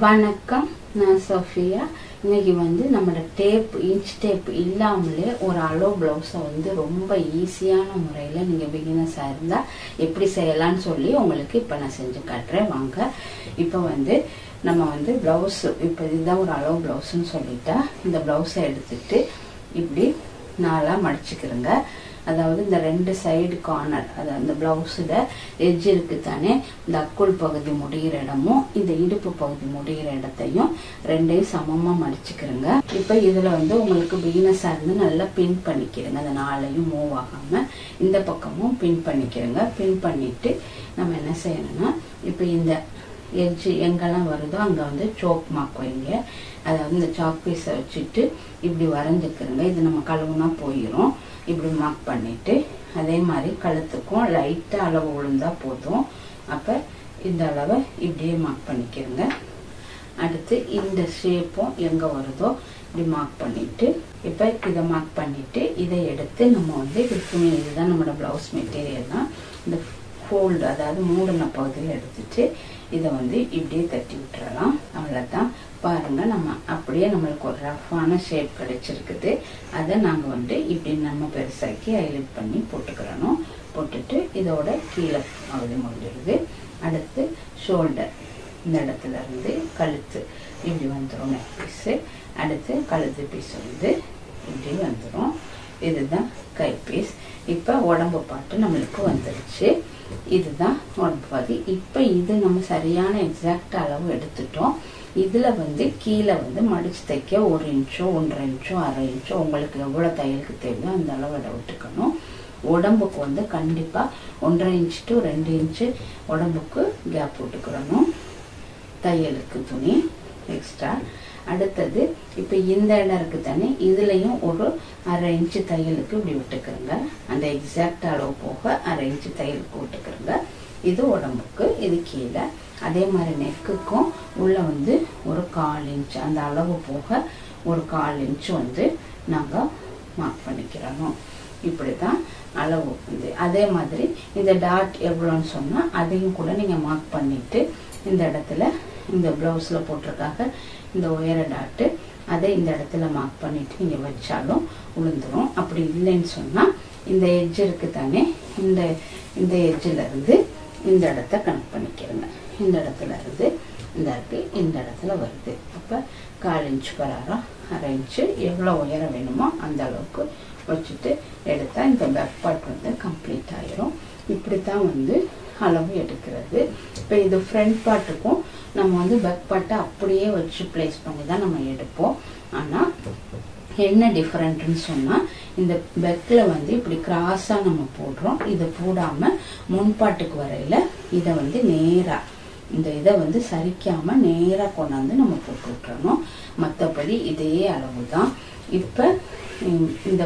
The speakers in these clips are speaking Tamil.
வணக்கம், நான் சோஃபியா. இன்னைக்கு வந்து நம்மளோட டேப், இன்ச் டேப் இல்லாமலே ஒரு அளவு பிளவுஸை வந்து ரொம்ப ஈஸியான முறையில் நீங்கள் பிகினர்ஸாக இருந்தால் எப்படி செய்யலான்னு சொல்லி உங்களுக்கு இப்போ நான் செஞ்சு காட்டுறேன். வாங்க. இப்போ வந்து நம்ம வந்து ப்ளவுஸு, இப்போ இதுதான் ஒரு அளவு ப்ளவுஸுன்னு சொல்லிட்டா இந்த ப்ளவுஸை எடுத்துட்டு இப்படி நாளாக மடிச்சுக்கிறோங்க. அதாவது இந்த ரெண்டு சைடு கார்னர், அதாவது இந்த பிளவுஸோட எட்ஜ் இருக்கு தானே, இந்த அக்குள் பகுதி முடிகிற இடமும் இந்த இடுப்பு பகுதி முடிகிற இடத்தையும் ரெண்டையும் சமமாக மடிச்சுக்கிறோங்க. இப்போ இதில் வந்து உங்களுக்கு பிகினஸாக இருந்து நல்லா பின் பண்ணிக்கிறேங்க. அந்த நாளையும் மூவ் ஆகாமல் இந்த பக்கமும் பின் பண்ணிக்கிறோங்க. பின் பண்ணிட்டு நம்ம என்ன செய்யணும்னா, இப்போ இந்த எட்ஜ் எங்கெல்லாம் வருதோ அங்கே வந்து சோக் மார்க் வைங்க. அதாவது இந்த சாக் பீஸை வச்சுட்டு இப்படி வரைஞ்சிக்கிறோங்க. இது நம்ம கழுவுனா போயிடும். இப்படி மார்க் பண்ணிட்டு அதே மாதிரி கழுத்துக்கும் லைட்டாக அளவு விழுந்தா போதும். அப்போ இந்த அளவை இப்படியே மார்க் பண்ணிக்கிறோங்க. அடுத்து இந்த ஷேப்பும் எங்கே வருதோ இப்படி மார்க் பண்ணிட்டு இப்போ இதை மார்க் பண்ணிட்டு இதை எடுத்து நம்ம வந்து இப்படி இதுதான் நம்மளோட ப்ளவுஸ் மெட்டீரியல் தான். இந்த ஃபோல்டு, அதாவது மூடின பகுதியில் எடுத்துட்டு இதை வந்து இப்படியே தட்டி விட்டுறலாம். அவ்வளோதான். பாருங்க, நம்ம அப்படியே நம்மளுக்கு ஒரு ரஃப்பான ஷேப் கிடைச்சிருக்குது. அதை நாங்கள் வந்து இப்படி நம்ம பெருசாக்கி ஹைலைட் பண்ணி போட்டுக்கிறணும். போட்டுட்டு இதோட கீழே பகுதி முடிஞ்சிடுது. அடுத்து ஷோல்டர், இந்த இடத்துல இருந்து கழுத்து இப்படி வந்துடும் நெக் பீஸு. அடுத்து கழுத்து பீஸ் வந்து இப்படி வந்துடும். இதுதான் கை பீஸ். இப்போ உடம்பு பாட்டு நம்மளுக்கு வந்துருச்சு. இதுதான் உடம்பு பாதி. இப்போ இது நம்ம சரியான எக்ஸாக்ட் அளவு எடுத்துட்டோம். இதில் வந்து கீழே வந்து மடிச்சு தைக்க 1 இன்ச்சோ 1.5 இன்ச்சோ 1/2 இன்ச்சோ உங்களுக்கு எவ்வளோ தையலுக்கு தேவையோ அந்த அளவோட விட்டுக்கணும். உடம்புக்கு வந்து கண்டிப்பாக 1.5 இன்ச் to 2 இன்ச்சு உடம்புக்கு கேப் விட்டுக்கிறணும் தையலுக்கு துணி எக்ஸ்ட்ரா. அடுத்தது இப்போ இந்த இடம் இருக்கு தானே, இதுலையும் ஒரு 1/2 இன்ச்சு தையலுக்கு இப்படி விட்டுக்கிறோங்க. அந்த எக்ஸாக்ட் அளவு போக 1/2 இன்ச்சு தையலுக்கு விட்டுக்கிறோங்க. இது உடம்புக்கு, இது கீழே. அதே மாதிரி நெக்குக்கும் உள்ள வந்து ஒரு 1/4 இன்ச், அந்த அளவு போக ஒரு 1/4 இன்ச்சு வந்து நாங்கள் மார்க் பண்ணிக்கிறோம். இப்படிதான் அளவு வந்து. அதே மாதிரி இந்த டாட் எவ்வளோன்னு சொன்னால் அதையும் கூட நீங்கள் மார்க் பண்ணிட்டு இந்த இடத்துல இந்த ப்ளவுஸில் போட்டிருக்காங்க இந்த உயர டாட்டு, அதை இந்த இடத்துல மார்க் பண்ணிட்டு நீங்கள் வச்சாலும் உளுந்துடும். அப்படி இல்லைன்னு சொன்னால் இந்த எட்ஜ் இருக்கு தானே, இந்த எட்ஜில் இருந்து இந்த இடத்த கனெக்ட் பண்ணிக்கிறேங்க. இந்த இடத்துல இருந்து இந்த இருக்கு, இந்த இடத்துல வருது. அப்போ 1/4 இன்ச் பராரம் 1/2 இன்ச்சு எவ்வளோ உயரம் வேணுமோ அந்த அளவுக்கு வச்சுட்டு எடுத்தால் இந்த பேக் பார்ட் வந்து கம்ப்ளீட் ஆயிரும். இப்படித்தான் வந்து அளவு எடுக்கிறது. இப்போ இது ஃப்ரண்ட் பார்ட்டுக்கும் நம்ம வந்து பேக் பார்ட்டை அப்படியே வச்சு பிளேஸ் பண்ணி தான் நம்ம எடுப்போம். ஆனால் என்ன டிஃப்ரெண்ட்னு சொன்னால், இந்த பெக்கில் வந்து இப்படி கிராஸாக நம்ம போடுறோம். இதை போடாமல் முன்பாட்டுக்கு வரையில் இதை வந்து நேராக இந்த இதை வந்து சரிக்காமல் நேராக கொண்டாந்து நம்ம போட்டு விட்டுறணும். மற்றபடி இதே அளவு தான். இப்போ இந்த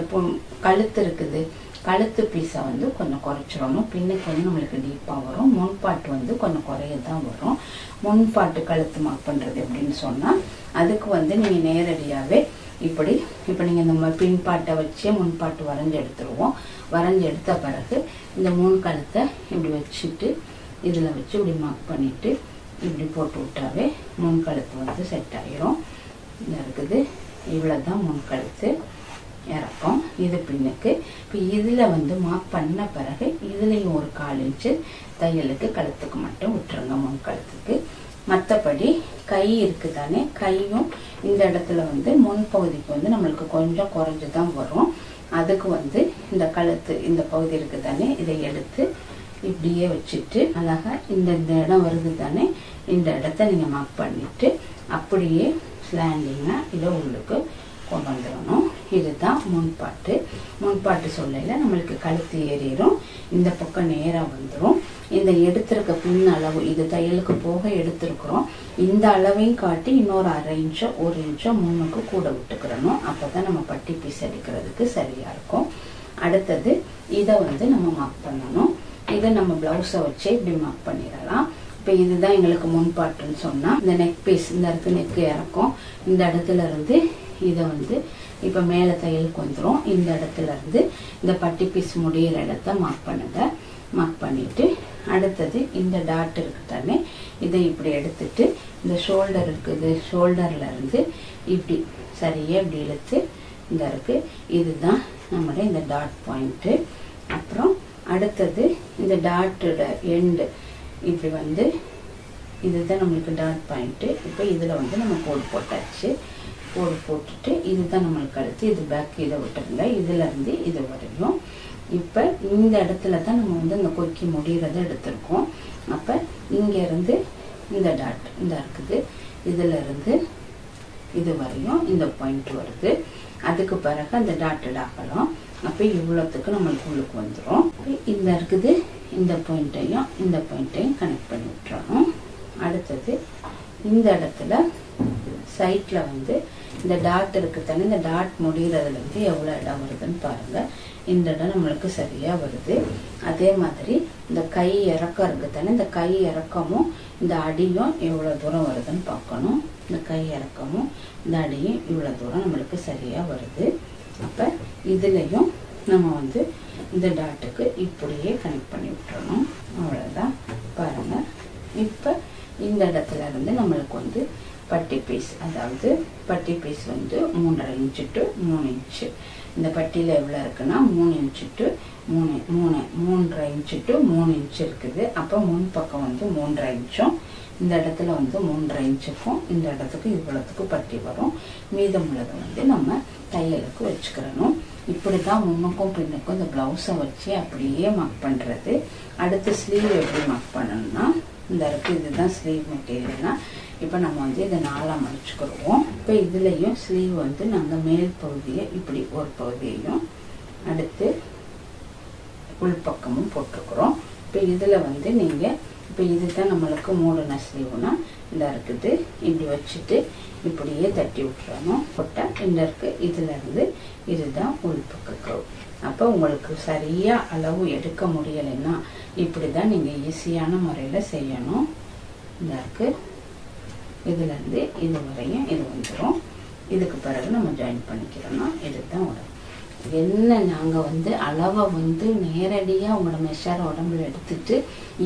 கழுத்து இருக்குது, கழுத்து பீஸை வந்து கொஞ்சம் குறைச்சிடணும். பின்னுக்கு வந்து நம்மளுக்கு டீப்பாக வரும். முன்பாட்டு வந்து கொஞ்சம் குறைய தான் வரும். முன்பாட்டு கழுத்து மார்க் பண்ணுறது எப்படின்னு சொன்னால், அதுக்கு வந்து நீங்கள் நேரடியாகவே இப்படி இப்போ நீங்கள் இந்த பின்பாட்டை வச்சே முன்பாட்டு வரைஞ்சி எடுத்துருவோம். வரைஞ்சி எடுத்த பிறகு இந்த 3 கழுத்தை இப்படி வச்சுட்டு இதில் வச்சு இப்படி மார்க் பண்ணிவிட்டு இப்படி போட்டு விட்டாவே 3 கழுத்து வந்து செட் ஆகிரும். இது இருக்குது. இவ்வளோ தான் 3 கழுத்து இறக்கம். இது பின்னுக்கு. இப்போ இதில் வந்து மார்க் பண்ண பிறகு இதுலேயும் ஒரு 1/4 இன்ச்சு தையலுக்கு கழுத்துக்கு மட்டும் விட்டுருங்க, 3 கழுத்துக்கு. மற்றபடி கை இருக்கு தானே, கையும் இந்த இடத்துல வந்து முன்பகுதிக்கு வந்து நம்மளுக்கு கொஞ்சம் குறைஞ்சு தான் வரும். அதுக்கு வந்து இந்த கழுத்து இந்த பகுதி இருக்கு தானே, இதை எடுத்து இப்படியே வச்சுட்டு அழகா இந்த இடம் வருது தானே, இந்த இடத்த நீங்கள் மார்க் பண்ணிட்டு அப்படியே ஸ்லாண்டிங்காக இதை உள்ளுக்கு கொண்டு வந்துடணும். இதுதான் முன்பாட்டு. முன்பாட்டு சொல்லையில் நம்மளுக்கு கழுத்து ஏறிடும். இந்த பக்கம் நேராக வந்துடும். இந்த எடுத்திருக்க பின் அளவு, இது தையலுக்கு போக எடுத்திருக்கிறோம். இந்த அளவையும் காட்டி இன்னொரு 1/2 இன்ச்சோ 1 இன்ச்சோ 3க்கு கூட விட்டுக்கிறணும். அப்போ தான் நம்ம பட்டி பீஸ் எடுக்கிறதுக்கு சரியாக இருக்கும். அடுத்தது இதை வந்து நம்ம மார்க் பண்ணணும். இதை நம்ம ப்ளவுஸை வச்சு இப்படி மார்க் பண்ணிடலாம். இப்போ இதுதான் எங்களுக்கு முன்பாட்டுன்னு சொன்னால், இந்த நெக் பீஸ் இந்த இடத்து நெக்கு இறக்கும். இந்த இடத்துல இருந்து இதை வந்து இப்போ மேலே தையலுக்கு வந்துடும். இந்த இடத்துல இருந்து இந்த பட்டி பீஸ் முடிகிற இடத்த மார்க் பண்ணுங்க. மார்க் பண்ணிட்டு அடுத்தது இந்த டாட் இருக்கு தானே, இதை இப்படி எடுத்துட்டு இந்த ஷோல்டர் இருக்குது, ஷோல்டர்ல இருந்து இப்படி சரியா இப்படி இழுத்து இந்த இருக்கு. இதுதான் நம்மளுடைய இந்த டாட் பாயிண்ட். அப்புறம் அடுத்தது இந்த டாட்டோட எண்டு இப்படி வந்து இதுதான் நம்மளுக்கு டாட் பாயிண்ட். இப்போ இதுல வந்து நம்ம கோடு போட்டாச்சு. கோடு போட்டுட்டு இதுதான் நம்மளுக்கு அடுத்து இது பேக் இதை விட்டுருங்க. இதுல இருந்து இது வரையும் இப்ப இந்த இடத்துல தான் நம்ம வந்து இந்த கொக்கி முடியறத எடுத்திருக்கோம். அப்ப இங்க இருந்து இந்த டாட் இந்த இருக்குது, இதுல இருந்து இது வரையும் இந்த பாயிண்ட் வருது. அதுக்கு பிறகு அந்த டாட்டட் ஆகலாம். அப்ப இவ்வளவுக்கு நம்மளுக்கு உள்ளுக்கு வந்துடும். இந்த இருக்குது, இந்த பாயிண்ட்டையும் கனெக்ட் பண்ணி விட்டுறணும். அடுத்தது இந்த இடத்துல சைட்ல வந்து இந்த டாட் இருக்கு தானே, இந்த டாட் முடியறதுல இருந்து எவ்வளவு இடம் வருதுன்னு பாருங்க. இந்த இடம் நம்மளுக்கு சரியா வருது. அதே மாதிரி இந்த கை இறக்கம் இருக்கு தானே, இந்த கை இறக்கமும் இந்த அடியும் எவ்வளவு தூரம் வருதுன்னு பார்க்கணும். இந்த கை இறக்கமும் இந்த அடியும் இவ்வளவு தூரம் நம்மளுக்கு சரியா வருது. அப்ப இதுலயும் நம்ம வந்து இந்த டாட்டுக்கு இப்படியே கனெக்ட் பண்ணி விட்டுறணும். அவ்வளவுதான். பாருங்க, இப்ப இந்த இடத்துல இருந்து நம்மளுக்கு வந்து பட்டி பீஸ், அதாவது பட்டி பீஸ் வந்து 3.5 இன்ச்சு டு 3 இன்ச்சு. இந்த பட்டியில எவ்வளவு இருக்குன்னா 3 inch to 3.5 inch to 3 inch இருக்குது. அப்ப முன் பக்கம் வந்து 3.5 இன்ச்சும், இந்த இடத்துல வந்து 3.5 இன்ச்சுக்கும் இந்த இடத்துக்கு இவ்வளவுக்கு பட்டி வரும். மீதமுள்ளதை வந்து நம்ம தையலுக்கு வச்சுக்கிறணும். இப்படிதான் முன்னுக்கும் பின்னுக்கும் இந்த பிளவுஸை வச்சு அப்படியே மார்க் பண்றது. அடுத்து ஸ்லீவ் எப்படி மார்க் பண்ணணும்னா இந்த இருக்கு, இதுதான் ஸ்லீவ் மெட்டீரியல்னா இப்ப நம்ம வந்து இதை 4ஆ மடிச்சுக்கிடுவோம். இப்ப இதுலயும் ஸ்லீவ் வந்து நாங்க மேல் பகுதியை இப்படி ஒரு பகுதியையும் அடுத்து உள்பக்கமும் போட்டுக்கிறோம். இப்ப இதுல வந்து நீங்க இப்ப இதுதான் நம்மளுக்கு மூடின ஸ்லீவ்னா இந்த இருக்குது, இப்படி வச்சுட்டு இப்படியே தட்டி விட்டுறணும். போட்டா இந்த இருக்கு, இதுல இருந்து இதுதான் உள்பக்க. அப்ப உங்களுக்கு சரியா அளவு எடுக்க முடியலைன்னா இப்படிதான் நீங்க ஈஸியான முறையில செய்யணும். இந்த இருக்கு, இதுல இருந்து இது வரையும் இது வந்துடும். இதுக்கு பிறகு நம்ம ஜாயின் பண்ணிக்கிறோம்னா இதுதான் உடம்பு. என்ன நாங்க வந்து அளவை வந்து நேரடியா உங்களோட மெஷர் உடம்புல எடுத்துட்டு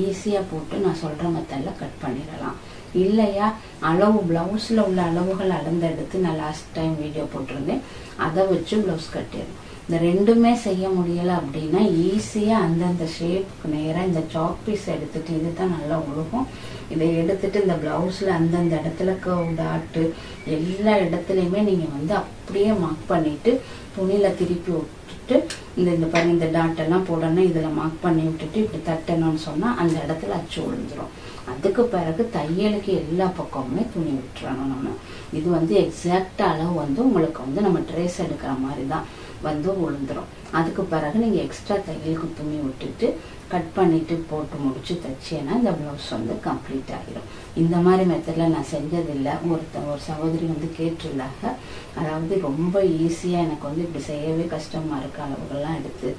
ஈஸியா போட்டு நான் சொல்ற மெத்தட்ல கட் பண்ணிடலாம். இல்லையா அளவு பிளவுஸ்ல உள்ள அளவுகள் அளந்து எடுத்து நான் லாஸ்ட் டைம் வீடியோ போட்டிருந்தேன், அதை வச்சு பிளவுஸ் கட்டிடணும். இந்த ரெண்டுமே செய்ய முடியல அப்படின்னா ஈஸியா அந்தந்த ஷேப்புக்கு நேரா இந்த சாக் பீஸ் எடுத்துட்டு, இதுதான் நல்லா உழுகும், இதை எடுத்துட்டு இந்த பிளவுஸ்ல அந்தந்த இடத்துல கர்வ் டாட்டு எல்லா இடத்துலயுமே நீங்க வந்து அப்படியே மார்க் பண்ணிட்டு துணியில திருப்பி விட்டுட்டு இந்த பாருங்க இந்த டாட் எல்லாம் போடணும், இதுல மார்க் பண்ணி விட்டுட்டு இப்படி தட்டணும்னு சொன்னா அந்த இடத்துல அச்சு விழுந்துரும். அதுக்கு பிறகு தையலுக்கு எல்லா பக்கமுமே துணி விட்டுறணும் நம்ம. இது வந்து எக்ஸாக்ட் அளவு வந்து உங்களுக்கு வந்து நம்ம ட்ரேஸ் எடுக்கிற மாதிரி தான் வந்து விழுந்துரும். அதுக்கு பிறகு நீங்க எக்ஸ்ட்ரா தையலுக்கு துணி விட்டுட்டு கட் பண்ணிட்டு போட்டு முடிச்சு தைச்சேன்னா இந்த பிளவுஸ் வந்து கம்ப்ளீட் ஆகிடும். இந்த மாதிரி மெத்தட்ல நான் செஞ்சதில்லை. ஒரு சகோதரி வந்து கேட்டிருந்தாங்க, அதாவது ரொம்ப ஈஸியா எனக்கு வந்து இப்படி செய்யவே கஷ்டமா இருக்கு அளவுகள்லாம் எடுத்து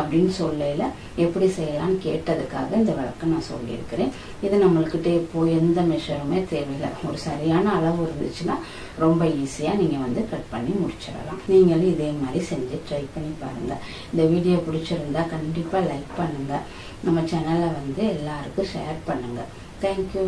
அப்படின்னு சொல்லல, எப்படி செய்யலாம்னு கேட்டதுக்காக இந்த விளக்கம் நான் சொல்லியிருக்கிறேன். இது நம்மளுக்கு டேப்போ எந்த மெஷருமே தேவையில்லை. ஒரு சரியான அளவு இருந்துச்சுன்னா ரொம்ப ஈஸியா நீங்க வந்து கட் பண்ணி முடிச்சிடலாம். நீங்களும் இதே மாதிரி செஞ்சு ட்ரை பண்ணி பாருங்க. இந்த வீடியோ பிடிச்சிருந்தா கண்டிப்பா லைக் பண்ணுங்க. நம்ம சேனலை வந்து எல்லாருக்கும் ஷேர் பண்ணுங்க. தேங்க்யூ.